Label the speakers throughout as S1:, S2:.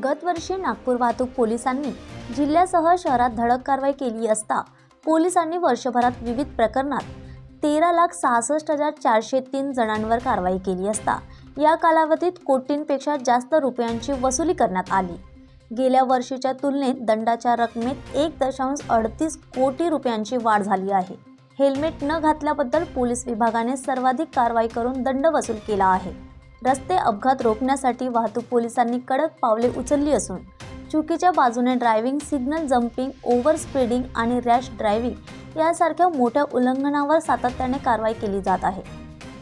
S1: गत वर्षी नागपूर वाहतूक पोलिसांनी जिल्ह्यासह शहरात धडक कारवाई केली असता पोलिसांनी वर्षभरात विविध प्रकरणात 13,66,403 जणांवर कारवाई केली असता या कालावधीत कोटींपेक्षा जास्त रुपयांची वसुली करण्यात आली। गेल्या वर्षीच्या तुलनेत दंडाच्या रकमेत 1.38 कोटी रुपयांची वाढ झाली आहे। हेल्मेट न घातल्याबद्दल पोलीस विभागाने सर्वाधिक कारवाई करून दंड वसूल केला आहे। रस्ते अपघात रोखण्यासाठी वाहतूक पोलिसांनी कडक पावले उचलली असून चुकीच्या बाजूने driving, signal jumping, over speeding आणि रॅश ड्रायव्हिंग यासारख्या मोठ्या उल्लंघनावर सातत्याने कारवाई केली जात आहे।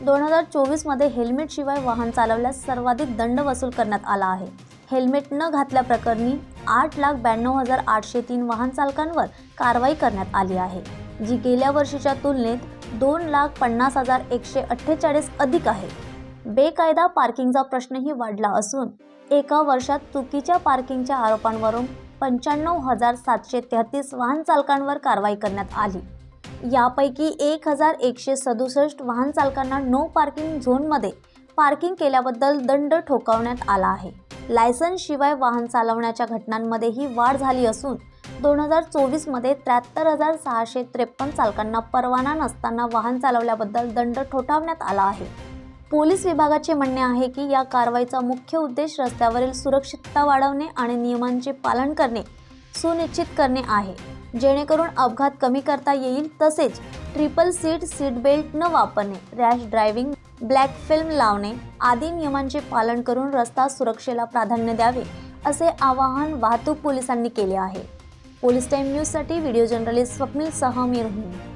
S1: 2024 मध्ये हेल्मेट शिवाय वाहन चालवल्यास सर्वाधिक दंड वसूल करण्यात आला आहे। हेल्मेट न घातल्याप्रकरणी 8,92,803 वाहन चालकांवर कारवाई करण्यात आली आहे, जी गेल्या वर्षीच्या तुलनेत 2,50,148 अधिक आहे। बेकायदा पार्किंगचा प्रश्नही वाढला असून एका वर्षात चुकीच्या पार्किंगच्या आरोपांवरून 95,733 वाहन चालकांवर कारवाई करण्यात आली। यापैकी 1,167 वाहन चालकांना नो पार्किंग झोनमध्ये पार्किंग केल्याबद्दल दंड ठोठावण्यात आला आहे। लायसन्स शिवाय वाहन चालवण्याच्या घटनांमध्येही वाढ झाली असून 2024 मध्ये 73,653 चालकांना परवाना नसताना वाहन चालवल्याबद्दल दंड ठोठावण्यात आला आहे। पोलीस विभागाचे म्हणणे आहे की या कारवाईचा मुख्य उद्देश रस्त्यावरील सुरक्षितता वाढवणे आणि नियमांचे पालन करणे सुनिश्चित करणे आहे, जेणेकरून अपघात कमी करता येईल। तसेच ट्रिपल सीट बेल्ट न वापरणे, रॅश ड्रायव्हिंग, ब्लॅक फिल्म लावणे आदी नियमांचे पालन करून रस्ता सुरक्षेला प्राधान्य द्यावे, असे आवाहन वाहतूक पोलिसांनी केले आहे। पोलीस टाइम न्यूजसाठी व्हिडिओ जर्नलिस्ट स्वप्नील सह मी रोहिणी।